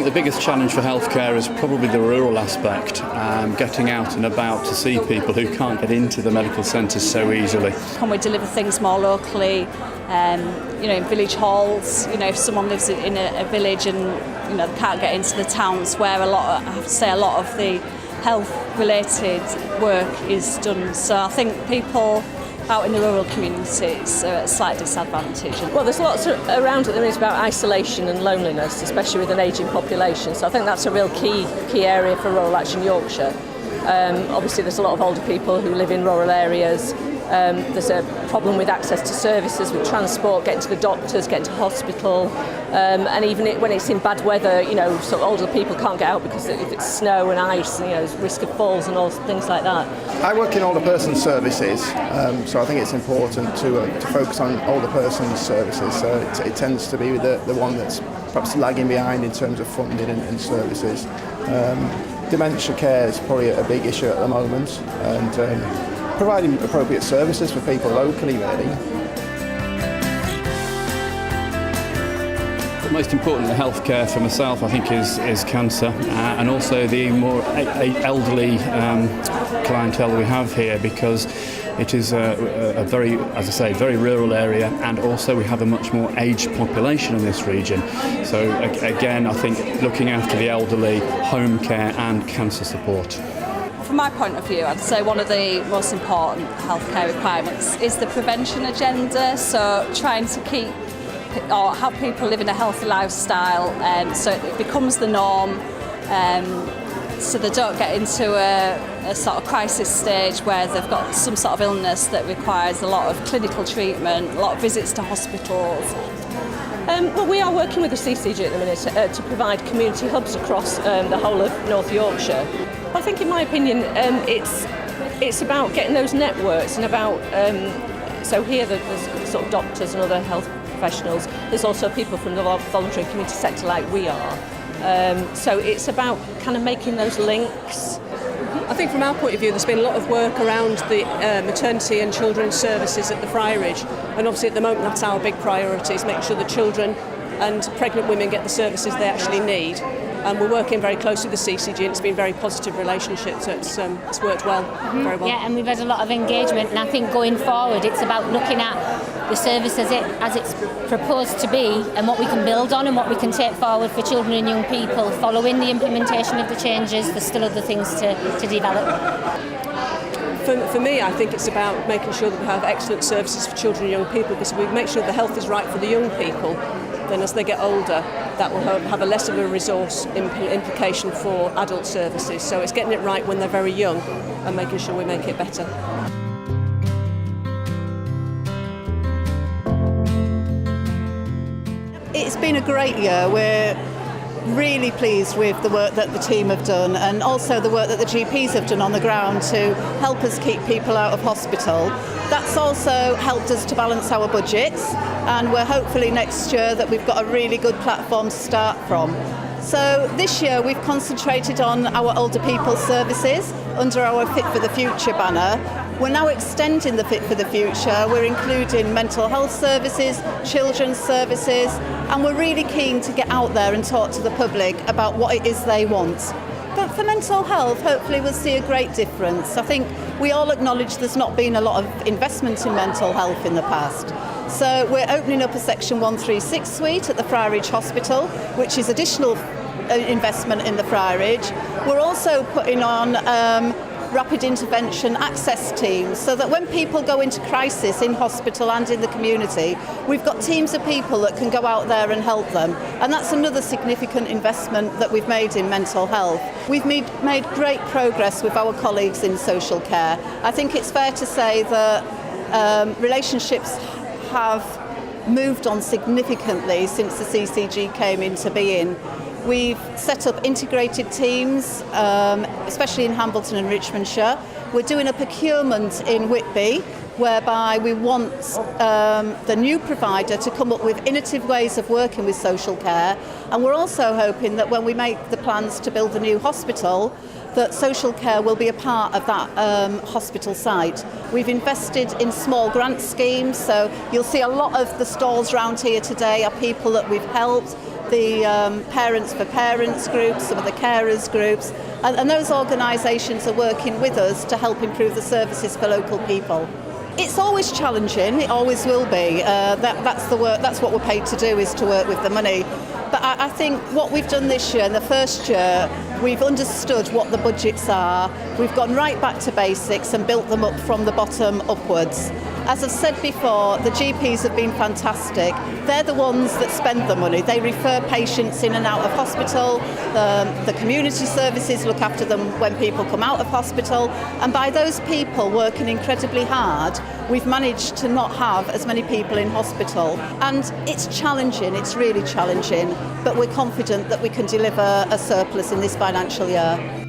think the biggest challenge for healthcare is probably the rural aspect, getting out and about to see people who can't get into the medical centres so easily. Can we deliver things more locally, in village halls? If someone lives in a village and they can't get into the towns where a lot of the health-related work is done. So I think people out in the rural communities are at a slight disadvantage. Well, there's lots around at the minute about isolation and loneliness, especially with an ageing population. So I think that's a real key area for Rural Action Yorkshire. Obviously, there's a lot of older people who live in rural areas. There's a problem with access to services, with transport, getting to the doctors, getting to hospital, and even when it's in bad weather, sort of older people can't get out because if it's snow and ice, there's risk of falls and all things like that. I work in older person services, so I think it's important to focus on older person services. It tends to be the one that's perhaps lagging behind in terms of funding and services. Dementia care is probably a big issue at the moment, and providing appropriate services for people locally, really. The most important healthcare for myself, I think, is cancer, and also the more elderly clientele we have here, because it is a very, as I say, very rural area, and also we have a much more aged population in this region. So again, I think looking after the elderly, home care and cancer support. From my point of view, I'd say one of the most important healthcare requirements is the prevention agenda, so trying to keep or help people live in a healthy lifestyle, so it becomes the norm, so they don't get into a sort of crisis stage where they've got some sort of illness that requires a lot of clinical treatment, a lot of visits to hospitals. Well, we are working with the CCG at the minute to provide community hubs across the whole of North Yorkshire. I think, in my opinion, it's about getting those networks and about, so here there's sort of doctors and other health professionals. There's also people from the voluntary community sector like we are. So it's about kind of making those links. I think from our point of view, there's been a lot of work around the maternity and children's services at the Friarage, and obviously at the moment that's our big priority, is making sure that children and pregnant women get the services they actually need. And we're working very closely with the CCG, and it's been a very positive relationship, so it's worked well, very well. Yeah, and we've had a lot of engagement, and I think going forward it's about looking at the service as it's proposed to be, and what we can build on and what we can take forward for children and young people. Following the implementation of the changes, there's still other things to develop. For me, I think it's about making sure that we have excellent services for children and young people, because if we make sure the health is right for the young people, then as they get older, that will have a less of a resource implication for adult services. So it's getting it right when they're very young and making sure we make it better. It's been a great year. We're really pleased with the work that the team have done, and also the work that the GPs have done on the ground to help us keep people out of hospital. That's also helped us to balance our budgets, and we're hopefully next year that we've got a really good platform to start from. So this year we've concentrated on our older people services under our Fit for the Future banner. We're now extending the Fit for the Future. We're including mental health services, children's services, and we're really keen to get out there and talk to the public about what it is they want. But for mental health, hopefully we'll see a great difference. I think we all acknowledge there's not been a lot of investment in mental health in the past. So we're opening up a Section 136 suite at the Friarage Hospital, which is additional investment in the Friarage. We're also putting on rapid intervention access teams, so that when people go into crisis in hospital and in the community, we've got teams of people that can go out there and help them. And that's another significant investment that we've made in mental health. We've made great progress with our colleagues in social care. I think it's fair to say that relationships have moved on significantly since the CCG came into being. We've set up integrated teams, especially in Hambleton and Richmondshire. We're doing a procurement in Whitby, whereby we want the new provider to come up with innovative ways of working with social care. And we're also hoping that when we make the plans to build a new hospital, that social care will be a part of that hospital site. We've invested in small grant schemes, so you'll see a lot of the stalls around here today are people that we've helped. the Parents for Parents groups, some of the carers groups, and those organisations are working with us to help improve the services for local people. It's always challenging, it always will be. That's the work, that's what we're paid to do, is to work with the money. But I think what we've done this year, in the first year, we've understood what the budgets are. We've gone right back to basics and built them up from the bottom upwards. As I've said before, the GPs have been fantastic. They're the ones that spend the money. They refer patients in and out of hospital. The community services look after them when people come out of hospital. And by those people working incredibly hard, we've managed to not have as many people in hospital. And it's challenging, it's really challenging, but we're confident that we can deliver a surplus in this financial year.